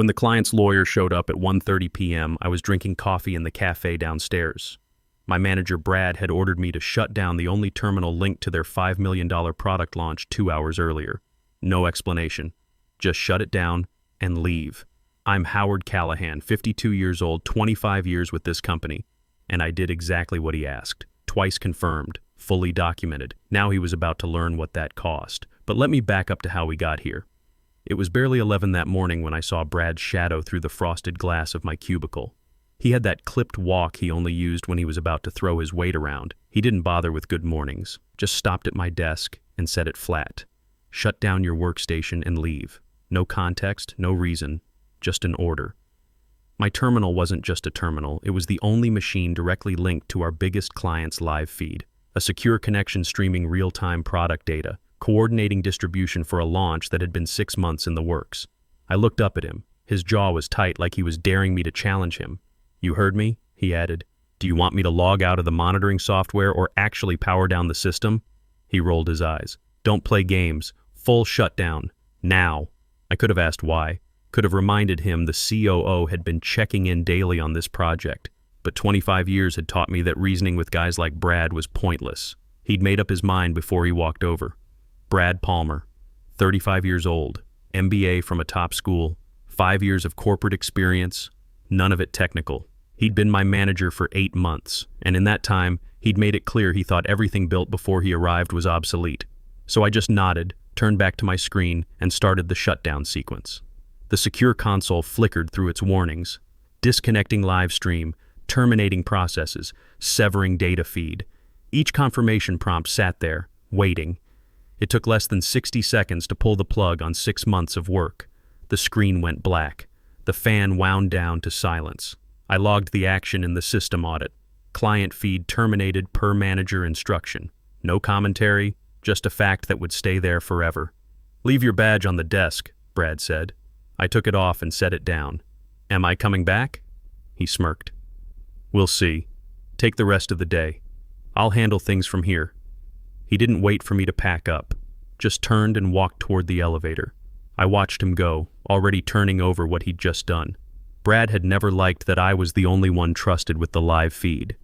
When the client's lawyer showed up at 1:30 p.m., I was drinking coffee in the cafe downstairs. My manager, Brad, had ordered me to shut down the only terminal linked to their $5 million product launch 2 hours earlier. No explanation. Just shut it down and leave. I'm Howard Callahan, 52 years old, 25 years with this company, and I did exactly what he asked. Twice confirmed, fully documented. Now he was about to learn what that cost. But let me back up to how we got here. It was barely 11 that morning when I saw Brad's shadow through the frosted glass of my cubicle. He had that clipped walk he only used when he was about to throw his weight around. He didn't bother with good mornings, just stopped at my desk and said it flat. Shut down your workstation and leave. No context, no reason, just an order. My terminal wasn't just a terminal, it was the only machine directly linked to our biggest client's live feed. A secure connection streaming real-time product data, coordinating distribution for a launch that had been 6 months in the works. I looked up at him. His jaw was tight, like he was daring me to challenge him. "You heard me?" he added. "Do you want me to log out of the monitoring software or actually power down the system?" He rolled his eyes. "Don't play games. Full shutdown. Now." I could have asked why. Could have reminded him the COO had been checking in daily on this project. But 25 years had taught me that reasoning with guys like Brad was pointless. He'd made up his mind before he walked over. Brad Palmer, 35 years old, MBA from a top school, 5 years of corporate experience, none of it technical. He'd been my manager for 8 months, and in that time, he'd made it clear he thought everything built before he arrived was obsolete. So I just nodded, turned back to my screen, and started the shutdown sequence. The secure console flickered through its warnings, disconnecting live stream, terminating processes, severing data feed. Each confirmation prompt sat there, waiting. It took less than 60 seconds to pull the plug on 6 months of work. The screen went black. The fan wound down to silence. I logged the action in the system audit. Client feed terminated per manager instruction. No commentary, just a fact that would stay there forever. "Leave your badge on the desk," Brad said. I took it off and set it down. "Am I coming back?" He smirked. "We'll see. Take the rest of the day. I'll handle things from here." He didn't wait for me to pack up, just turned and walked toward the elevator. I watched him go, already turning over what he'd just done. Brad had never liked that I was the only one trusted with the live feed.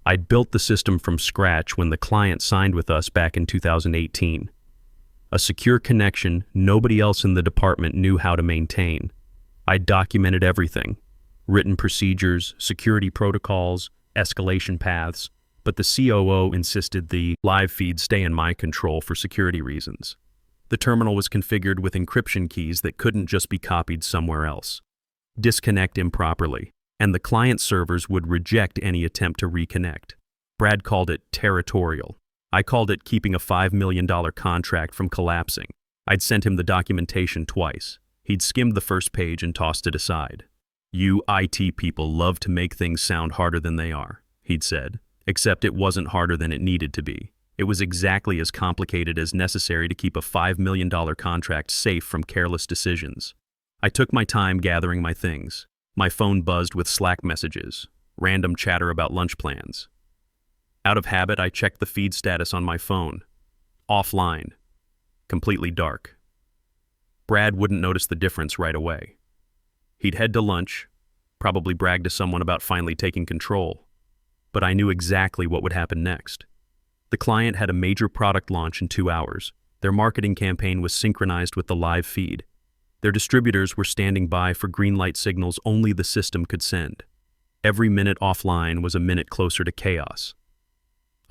I'd built the system from scratch when the client signed with us back in 2018. A secure connection nobody else in the department knew how to maintain. I'd documented everything. Written procedures, security protocols, escalation paths, but the COO insisted the live feed stay in my control for security reasons. The terminal was configured with encryption keys that couldn't just be copied somewhere else. Disconnect improperly, and the client servers would reject any attempt to reconnect. Brad called it territorial. I called it keeping a $5 million contract from collapsing. I'd sent him the documentation twice. He'd skimmed the first page and tossed it aside. "You IT people love to make things sound harder than they are," he'd said. Except it wasn't harder than it needed to be. It was exactly as complicated as necessary to keep a $5 million contract safe from careless decisions. I took my time gathering my things. My phone buzzed with Slack messages, random chatter about lunch plans. Out of habit, I checked the feed status on my phone. Offline. Completely dark. Brad wouldn't notice the difference right away. He'd head to lunch, probably brag to someone about finally taking control. But I knew exactly what would happen next. The client had a major product launch in 2 hours. Their marketing campaign was synchronized with the live feed. Their distributors were standing by for green light signals only the system could send. Every minute offline was a minute closer to chaos.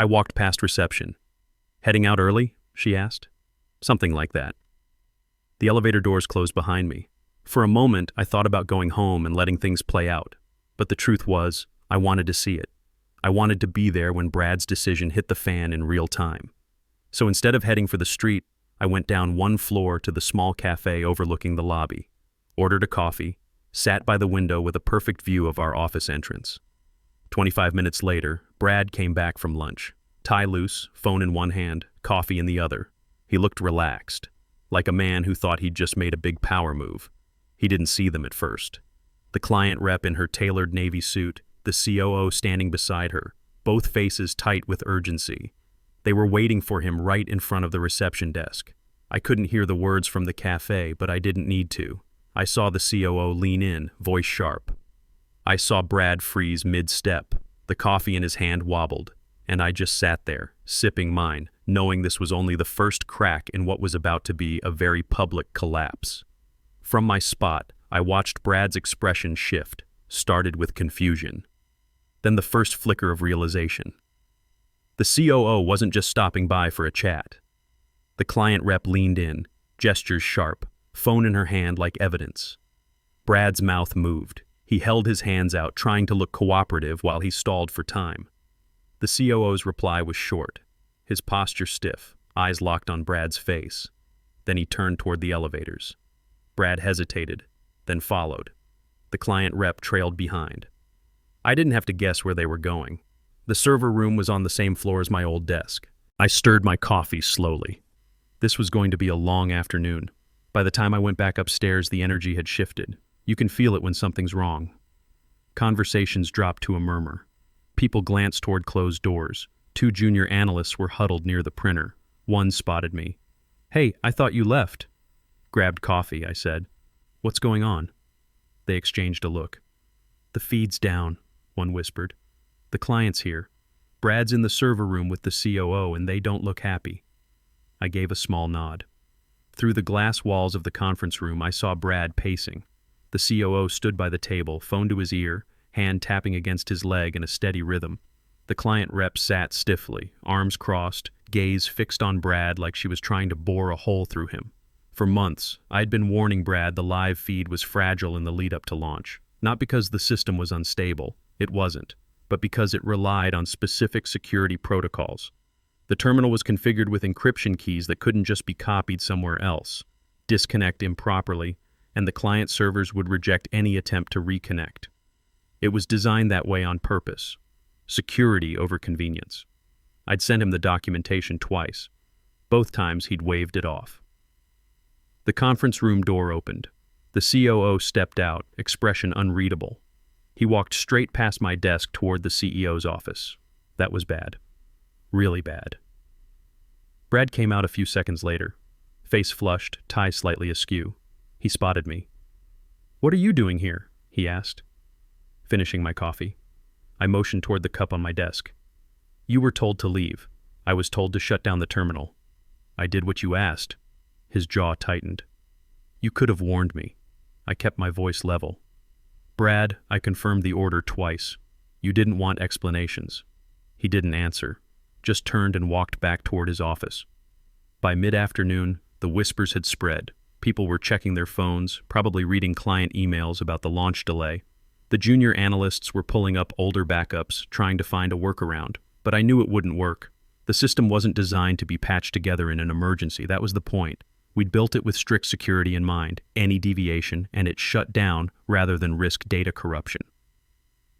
I walked past reception. "Heading out early?" she asked. "Something like that." The elevator doors closed behind me. For a moment, I thought about going home and letting things play out. But the truth was, I wanted to see it. I wanted to be there when Brad's decision hit the fan in real time. So instead of heading for the street, I went down 1 floor to the small cafe overlooking the lobby, ordered a coffee, sat by the window with a perfect view of our office entrance. 25 minutes later, Brad came back from lunch, tie loose, phone in one hand, coffee in the other. He looked relaxed, like a man who thought he'd just made a big power move. He didn't see them at first. The client rep in her tailored navy suit, the COO standing beside her, both faces tight with urgency. They were waiting for him right in front of the reception desk. I couldn't hear the words from the cafe, but I didn't need to. I saw the COO lean in, voice sharp. I saw Brad freeze mid-step. The coffee in his hand wobbled, and I just sat there, sipping mine, knowing this was only the first crack in what was about to be a very public collapse. From my spot, I watched Brad's expression shift, started with confusion. Then the first flicker of realization. The COO wasn't just stopping by for a chat. The client rep leaned in, gestures sharp, phone in her hand like evidence. Brad's mouth moved. He held his hands out, trying to look cooperative while he stalled for time. The COO's reply was short, his posture stiff, eyes locked on Brad's face. Then he turned toward the elevators. Brad hesitated, then followed. The client rep trailed behind. I didn't have to guess where they were going. The server room was on the same floor as my old desk. I stirred my coffee slowly. This was going to be a long afternoon. By the time I went back upstairs, the energy had shifted. You can feel it when something's wrong. Conversations dropped to a murmur. People glanced toward closed doors. 2 junior analysts were huddled near the printer. One spotted me. "Hey, I thought you left." "Grabbed coffee," I said. "What's going on?" They exchanged a look. "The feed's down," one whispered. "The client's here. Brad's in the server room with the COO and they don't look happy." I gave a small nod. Through the glass walls of the conference room, I saw Brad pacing. The COO stood by the table, phone to his ear, hand tapping against his leg in a steady rhythm. The client rep sat stiffly, arms crossed, gaze fixed on Brad like she was trying to bore a hole through him. For months, I'd been warning Brad the live feed was fragile in the lead-up to launch. Not because the system was unstable, it wasn't, but because it relied on specific security protocols. The terminal was configured with encryption keys that couldn't just be copied somewhere else, disconnect improperly, and the client servers would reject any attempt to reconnect. It was designed that way on purpose. Security over convenience. I'd sent him the documentation twice. Both times he'd waved it off. The conference room door opened. The COO stepped out, expression unreadable. He walked straight past my desk toward the CEO's office. That was bad. Really bad. Brad came out a few seconds later, face flushed, tie slightly askew. He spotted me. "What are you doing here?" he asked. Finishing my coffee. I motioned toward the cup on my desk. "You were told to leave. I was told to shut down the terminal. I did what you asked." His jaw tightened. "You could have warned me." I kept my voice level. "Brad, I confirmed the order twice. You didn't want explanations." He didn't answer, just turned and walked back toward his office. By mid-afternoon, the whispers had spread. People were checking their phones, probably reading client emails about the launch delay. The junior analysts were pulling up older backups, trying to find a workaround, but I knew it wouldn't work. The system wasn't designed to be patched together in an emergency. That was the point. We'd built it with strict security in mind, any deviation, and it shut down rather than risk data corruption.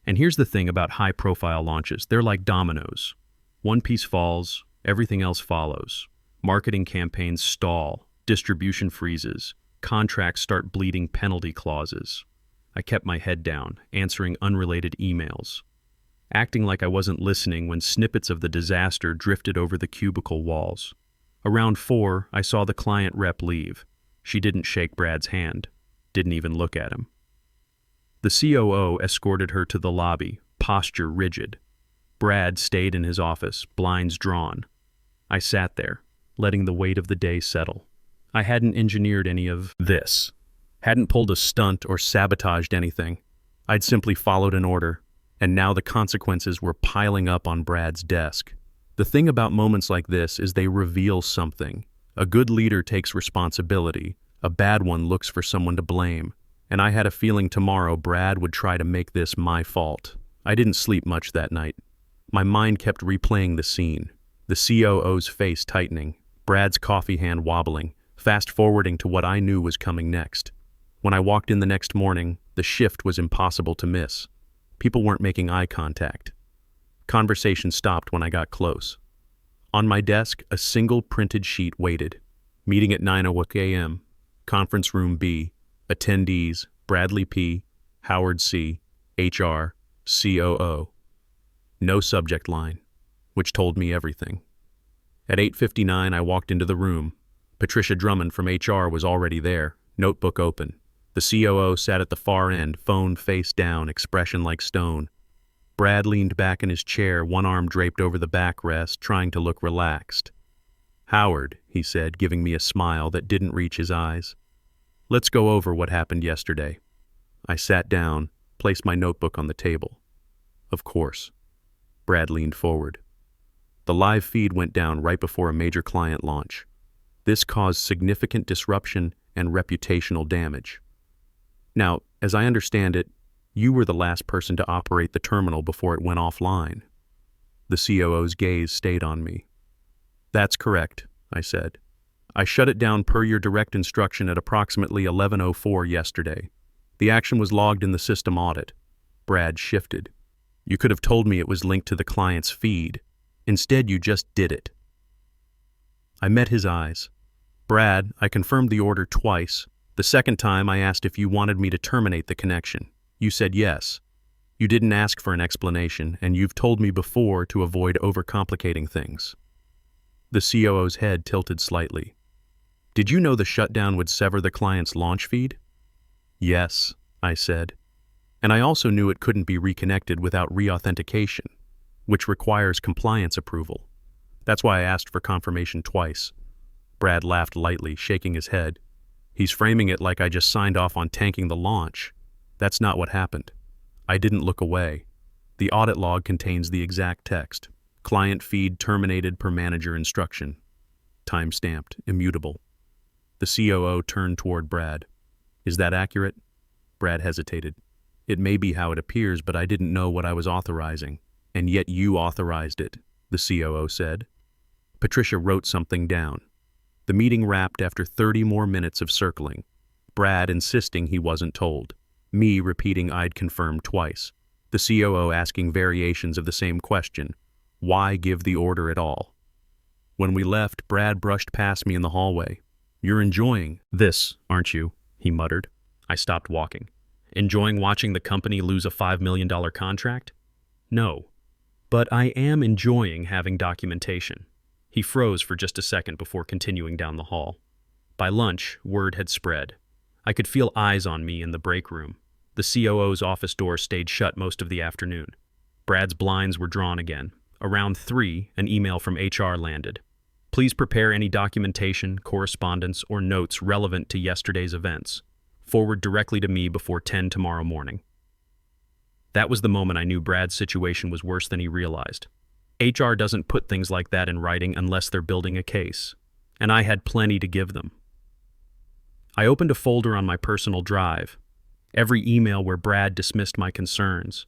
And here's the thing about high-profile launches. They're like dominoes. One piece falls, everything else follows. Marketing campaigns stall, distribution freezes, contracts start bleeding penalty clauses. I kept my head down, answering unrelated emails, acting like I wasn't listening when snippets of the disaster drifted over the cubicle walls. Around 4, I saw the client rep leave. She didn't shake Brad's hand, didn't even look at him. The COO escorted her to the lobby, posture rigid. Brad stayed in his office, blinds drawn. I sat there, letting the weight of the day settle. I hadn't engineered any of this, hadn't pulled a stunt or sabotaged anything. I'd simply followed an order, and now the consequences were piling up on Brad's desk. The thing about moments like this is they reveal something. A good leader takes responsibility. A bad one looks for someone to blame. And I had a feeling tomorrow Brad would try to make this my fault. I didn't sleep much that night. My mind kept replaying the scene. The COO's face tightening, Brad's coffee hand wobbling, fast-forwarding to what I knew was coming next. When I walked in the next morning, the shift was impossible to miss. People weren't making eye contact. Conversation stopped when I got close. On my desk, a single printed sheet waited. Meeting at 9 a.m. Conference Room B. Attendees, Bradley P., Howard C., HR, COO. No subject line, which told me everything. At 8:59, I walked into the room. Patricia Drummond from HR was already there, notebook open. The COO sat at the far end, phone face down, expression like stone. Brad leaned back in his chair, one arm draped over the backrest, trying to look relaxed. "Howard," he said, giving me a smile that didn't reach his eyes. "Let's go over what happened yesterday." I sat down, placed my notebook on the table. "Of course." Brad leaned forward. "The live feed went down right before a major client launch. This caused significant disruption and reputational damage. Now, as I understand it, you were the last person to operate the terminal before it went offline." The COO's gaze stayed on me. "That's correct," I said. "I shut it down per your direct instruction at approximately 11:04 yesterday. The action was logged in the system audit." Brad shifted. "You could have told me it was linked to the client's feed. Instead, you just did it." I met his eyes. "Brad, I confirmed the order twice. The second time I asked if you wanted me to terminate the connection. You said yes. You didn't ask for an explanation, and you've told me before to avoid overcomplicating things." The COO's head tilted slightly. "Did you know the shutdown would sever the client's launch feed?" "Yes," I said. "And I also knew it couldn't be reconnected without re-authentication, which requires compliance approval. That's why I asked for confirmation twice." Brad laughed lightly, shaking his head. "He's framing it like I just signed off on tanking the launch. That's not what happened. I didn't look away. The audit log contains the exact text. Client feed terminated per manager instruction. Time-stamped, immutable." The COO turned toward Brad. "Is that accurate?" Brad hesitated. "It may be how it appears, but I didn't know what I was authorizing. And yet you authorized it," the COO said. Patricia wrote something down. The meeting wrapped after 30 more minutes of circling. Brad insisting he wasn't told. Me repeating I'd confirmed twice. The COO asking variations of the same question. Why give the order at all? When we left, Brad brushed past me in the hallway. "You're enjoying this, aren't you?" he muttered. I stopped walking. "Enjoying watching the company lose a $5 million contract? No. But I am enjoying having documentation." He froze for just a second before continuing down the hall. By lunch, word had spread. I could feel eyes on me in the break room. The COO's office door stayed shut most of the afternoon. Brad's blinds were drawn again. Around 3, an email from HR landed. "Please prepare any documentation, correspondence, or notes relevant to yesterday's events. Forward directly to me before 10 tomorrow morning." That was the moment I knew Brad's situation was worse than he realized. HR doesn't put things like that in writing unless they're building a case, and I had plenty to give them. I opened a folder on my personal drive. Every email where Brad dismissed my concerns.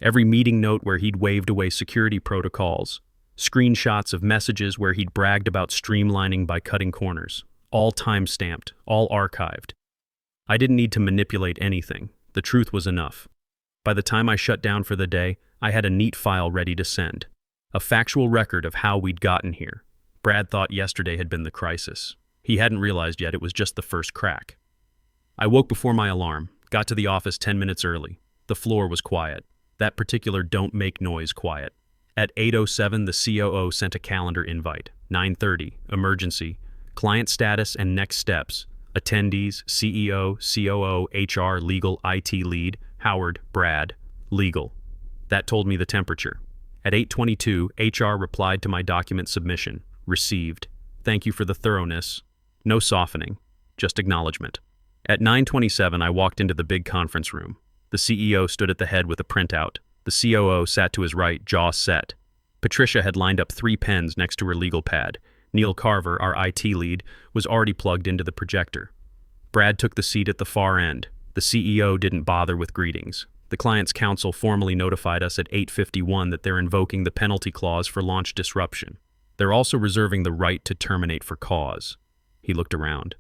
Every meeting note where he'd waved away security protocols. Screenshots of messages where he'd bragged about streamlining by cutting corners. All time-stamped, all archived. I didn't need to manipulate anything. The truth was enough. By the time I shut down for the day, I had a neat file ready to send. A factual record of how we'd gotten here. Brad thought yesterday had been the crisis. He hadn't realized yet it was just the first crack. I woke before my alarm, got to the office 10 minutes early. The floor was quiet. That particular don't make noise quiet. At 8:07, the COO sent a calendar invite. 9:30, emergency, client status and next steps. Attendees, CEO, COO, HR, legal, IT lead, Howard, Brad, legal. That told me the temperature. At 8:22, HR replied to my document submission. Received. Thank you for the thoroughness. No softening, just acknowledgement. At 9:27, I walked into the big conference room. The CEO stood at the head with a printout. The COO sat to his right, jaw set. Patricia had lined up 3 pens next to her legal pad. Neil Carver, our IT lead, was already plugged into the projector. Brad took the seat at the far end. The CEO didn't bother with greetings. The client's counsel formally notified us at 8:51 that they're invoking the penalty clause for launch disruption. They're also reserving the right to terminate for cause. He looked around.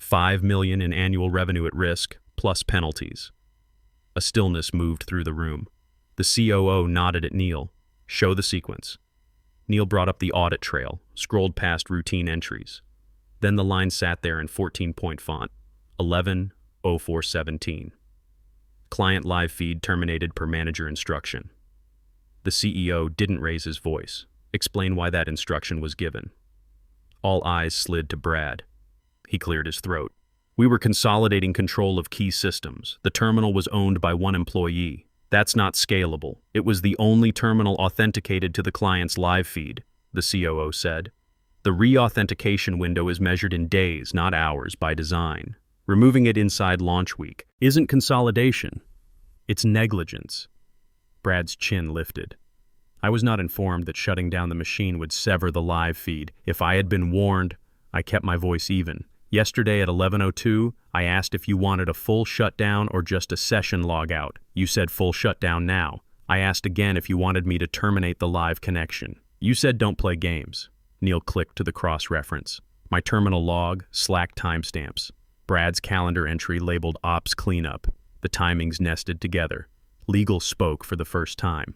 $5 million in annual revenue at risk, plus penalties. A stillness moved through the room. The COO nodded at Neil. Show the sequence. Neil brought up the audit trail, scrolled past routine entries. Then the line sat there in 14-point font. 11:04:17. Client live feed terminated per manager instruction. The CEO didn't raise his voice, explain why that instruction was given. All eyes slid to Brad. He cleared his throat. We were consolidating control of key systems. The terminal was owned by one employee. That's not scalable. It was the only terminal authenticated to the client's live feed, the COO said. The re-authentication window is measured in days, not hours, by design. Removing it inside launch week isn't consolidation. It's negligence. Brad's chin lifted. I was not informed that shutting down the machine would sever the live feed. If I had been warned, I kept my voice even. Yesterday at 11:02, I asked if you wanted a full shutdown or just a session logout. You said full shutdown now. I asked again if you wanted me to terminate the live connection. You said don't play games. Neil clicked to the cross-reference. My terminal log, Slack timestamps. Brad's calendar entry labeled Ops Cleanup. The timings nested together. Legal spoke for the first time.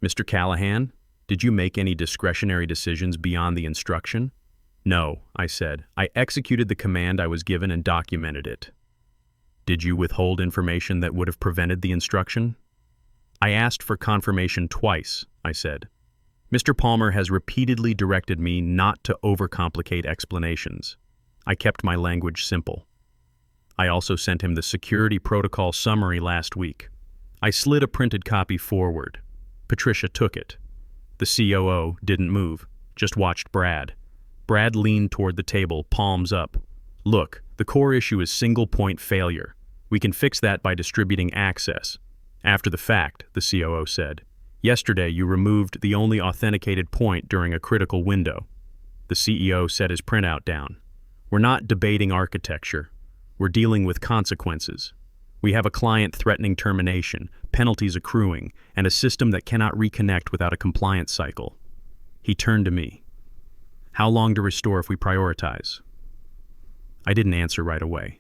Mr. Callahan, did you make any discretionary decisions beyond the instruction? No, I said. I executed the command I was given and documented it. Did you withhold information that would have prevented the instruction? I asked for confirmation twice, I said. Mr. Palmer has repeatedly directed me not to overcomplicate explanations. I kept my language simple. I also sent him the security protocol summary last week. I slid a printed copy forward. Patricia took it. The COO didn't move, just watched Brad. Brad leaned toward the table, palms up. Look, the core issue is single-point failure. We can fix that by distributing access. After the fact, the COO said. Yesterday, you removed the only authenticated point during a critical window. The CEO set his printout down. We're not debating architecture. We're dealing with consequences. We have a client threatening termination, penalties accruing, and a system that cannot reconnect without a compliance cycle. He turned to me. How long to restore if we prioritize? I didn't answer right away.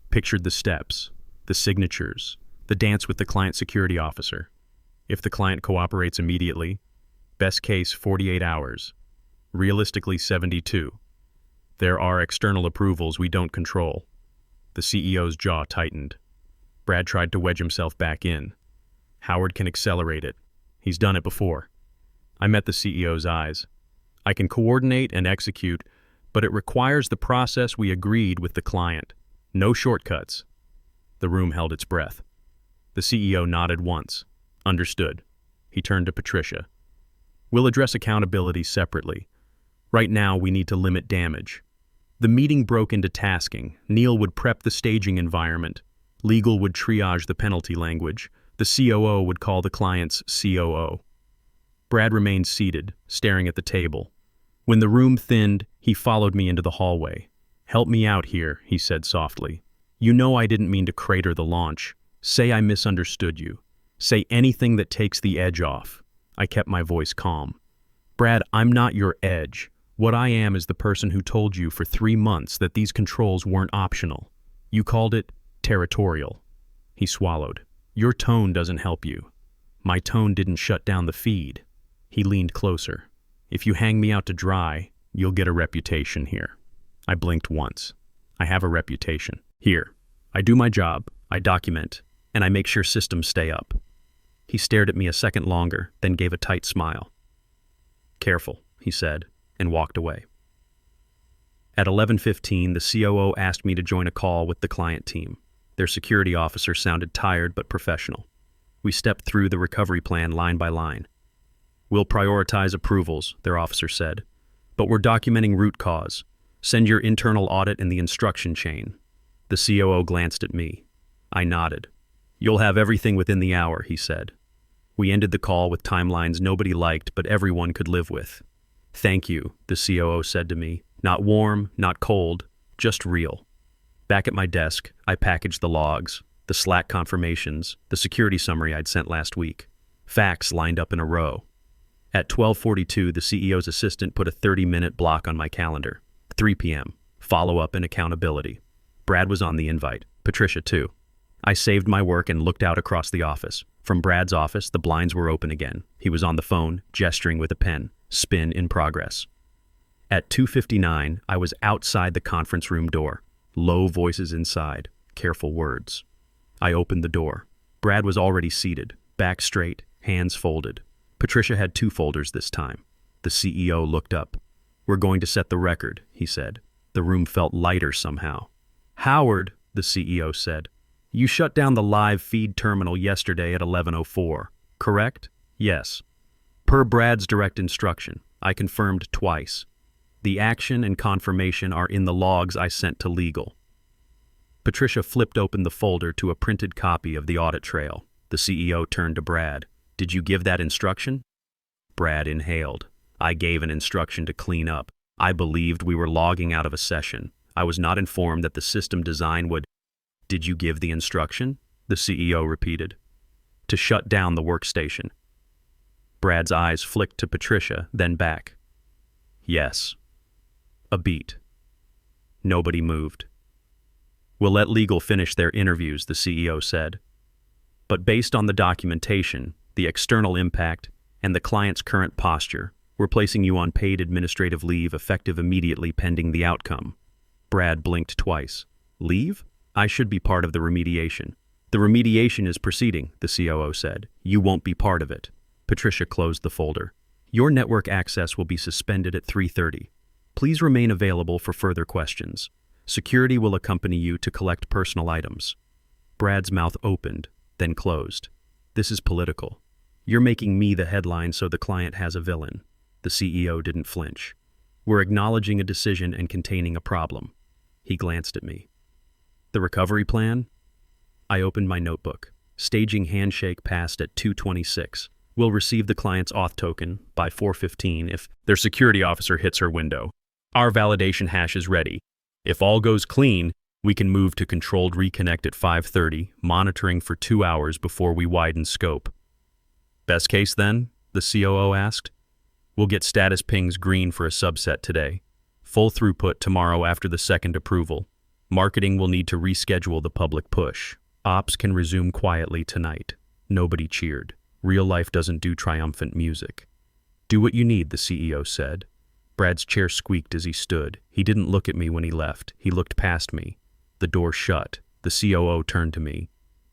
Pictured the steps, the signatures, the dance with the client security officer. If the client cooperates immediately, best case 48 hours, realistically 72. There are external approvals we don't control. The CEO's jaw tightened. Brad tried to wedge himself back in. Howard can accelerate it. He's done it before. I met the CEO's eyes. I can coordinate and execute, but it requires the process we agreed with the client. No shortcuts. The room held its breath. The CEO nodded once. Understood. He turned to Patricia. We'll address accountability separately. Right now, we need to limit damage. The meeting broke into tasking. Neil would prep the staging environment. Legal would triage the penalty language. The COO would call the client's COO. Brad remained seated, staring at the table. When the room thinned, he followed me into the hallway. Help me out here, he said softly. You know I didn't mean to crater the launch. Say I misunderstood you. Say anything that takes the edge off. I kept my voice calm. Brad, I'm not your edge. What I am is the person who told you for 3 months that these controls weren't optional. You called it territorial. He swallowed. Your tone doesn't help you. My tone didn't shut down the feed. He leaned closer. If you hang me out to dry, you'll get a reputation here. I blinked once. I have a reputation. Here. I do my job, I document, and I make sure systems stay up. He stared at me a second longer, then gave a tight smile. Careful, he said, and walked away. At 11:15, the COO asked me to join a call with the client team. Their security officer sounded tired but professional. We stepped through the recovery plan line by line. We'll prioritize approvals, their officer said, but we're documenting root cause. Send your internal audit in the instruction chain. The COO glanced at me. I nodded. You'll have everything within the hour, he said. We ended the call with timelines nobody liked but everyone could live with. Thank you, the COO said to me. Not warm, not cold, just real. Back at my desk, I packaged the logs, the Slack confirmations, the security summary I'd sent last week. Facts lined up in a row. At 12:42, the CEO's assistant put a 30-minute block on my calendar. 3 p.m., follow-up and accountability. Brad was on the invite, Patricia too. I saved my work and looked out across the office. From Brad's office, the blinds were open again. He was on the phone, gesturing with a pen. Spin in progress. At 2:59, I was outside the conference room door. Low voices inside, careful words. I opened the door. Brad was already seated, back straight, hands folded. Patricia had 2 folders this time. The CEO looked up. We're going to set the record, he said. The room felt lighter somehow. Howard, the CEO said. You shut down the live feed terminal yesterday at 11:04, correct? Yes. Per Brad's direct instruction, I confirmed twice. The action and confirmation are in the logs I sent to legal. Patricia flipped open the folder to a printed copy of the audit trail. The CEO turned to Brad. Did you give that instruction? Brad inhaled. I gave an instruction to clean up. I believed we were logging out of a session. I was not informed that the system design would... Did you give the instruction? The CEO repeated. To shut down the workstation. Brad's eyes flicked to Patricia, then back. Yes. A beat. Nobody moved. We'll let legal finish their interviews, the CEO said. But based on the documentation, the external impact, and the client's current posture, we're placing you on paid administrative leave effective immediately pending the outcome. Brad blinked twice. Leave? I should be part of the remediation. The remediation is proceeding, the COO said. You won't be part of it. Patricia closed the folder. Your network access will be suspended at 3:30. Please remain available for further questions. Security will accompany you to collect personal items. Brad's mouth opened, then closed. This is political. You're making me the headline so the client has a villain. The CEO didn't flinch. We're acknowledging a decision and containing a problem. He glanced at me. The recovery plan? I opened my notebook. Staging handshake passed at 2:26. We'll receive the client's auth token by 4:15 if their security officer hits her window. Our validation hash is ready. If all goes clean, we can move to controlled reconnect at 5:30, monitoring for 2 hours before we widen scope. Best case then? The COO asked. We'll get status pings green for a subset today. Full throughput tomorrow after the second approval. Marketing will need to reschedule the public push. Ops can resume quietly tonight. Nobody cheered. Real life doesn't do triumphant music. Do what you need, the CEO said. Brad's chair squeaked as he stood. He didn't look at me when he left. He looked past me. The door shut. The COO turned to me.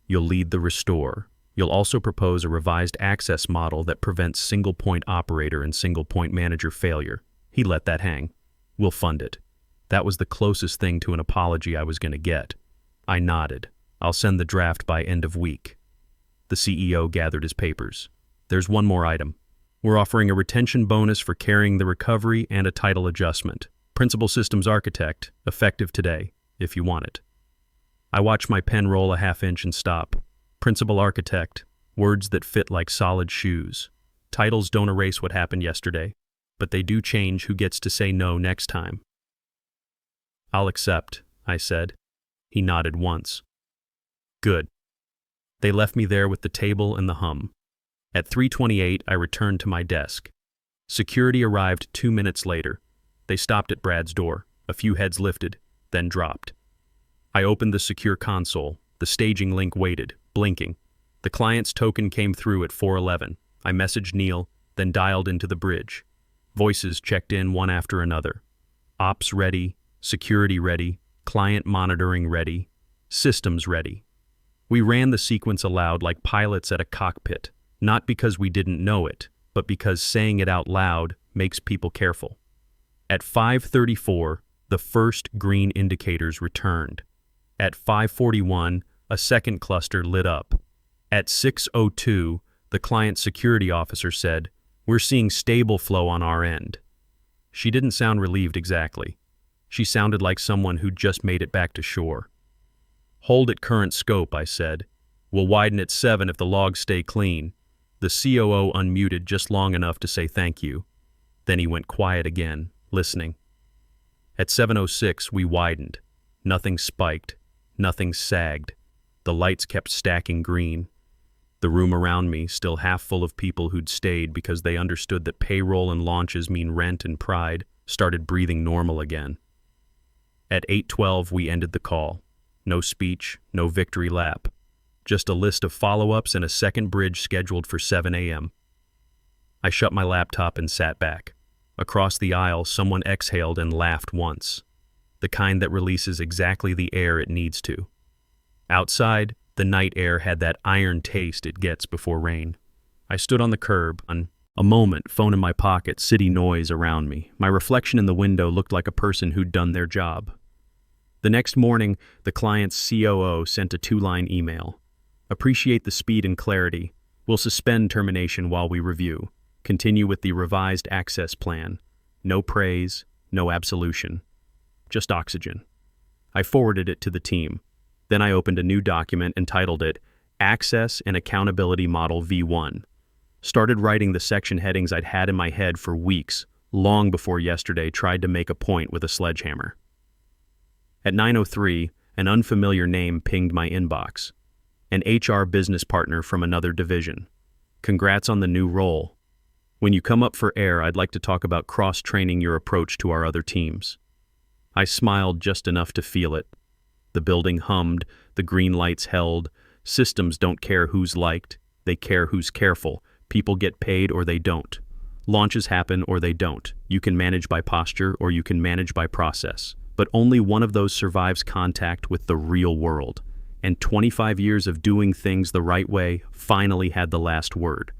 You'll lead the restore. You'll also propose a revised access model that prevents single-point operator and single-point manager failure. He let that hang. We'll fund it. That was the closest thing to an apology I was going to get. I nodded. I'll send the draft by end of week. The CEO gathered his papers. There's one more item. We're offering a retention bonus for carrying the recovery and a title adjustment. Principal Systems Architect, effective today, if you want it. I watch my pen roll a half-inch and stop. Principal Architect, words that fit like solid shoes. Titles don't erase what happened yesterday, but they do change who gets to say no next time. I'll accept, I said. He nodded once. Good. They left me there with the table and the hum. At 3:28, I returned to my desk. Security arrived 2 minutes later. They stopped at Brad's door. A few heads lifted, then dropped. I opened the secure console. The staging link waited, blinking. The client's token came through at 4:11. I messaged Neil, then dialed into the bridge. Voices checked in one after another. Ops ready, security ready, client monitoring ready, systems ready. We ran the sequence aloud like pilots at a cockpit, not because we didn't know it, but because saying it out loud makes people careful. At 5:34, the first green indicators returned. At 5:41, a second cluster lit up. At 6:02, the client security officer said, "We're seeing stable flow on our end." She didn't sound relieved exactly. She sounded like someone who'd just made it back to shore. Hold at current scope, I said. We'll widen at 7 if the logs stay clean. The COO unmuted just long enough to say thank you. Then he went quiet again, listening. At 7:06, we widened. Nothing spiked. Nothing sagged. The lights kept stacking green. The room around me, still half full of people who'd stayed because they understood that payroll and launches mean rent and pride, started breathing normal again. At 8:12, we ended the call. No speech, no victory lap. Just a list of follow-ups and a second bridge scheduled for 7 a.m. I shut my laptop and sat back. Across the aisle, someone exhaled and laughed once. The kind that releases exactly the air it needs to. Outside, the night air had that iron taste it gets before rain. I stood on the curb, a moment, phone in my pocket, city noise around me. My reflection in the window looked like a person who'd done their job. The next morning, the client's COO sent a 2-line email. Appreciate the speed and clarity. We'll suspend termination while we review. Continue with the revised access plan. No praise, no absolution. Just oxygen. I forwarded it to the team. Then I opened a new document and titled it Access and Accountability Model V1. Started writing the section headings I'd had in my head for weeks, long before yesterday tried to make a point with a sledgehammer. At 9:03, an unfamiliar name pinged my inbox. An HR business partner from another division. Congrats on the new role. When you come up for air, I'd like to talk about cross-training your approach to our other teams. I smiled just enough to feel it. The building hummed, the green lights held. Systems don't care who's liked, they care who's careful. People get paid or they don't. Launches happen or they don't. You can manage by posture or you can manage by process. But only one of those survives contact with the real world. And 25 years of doing things the right way finally had the last word.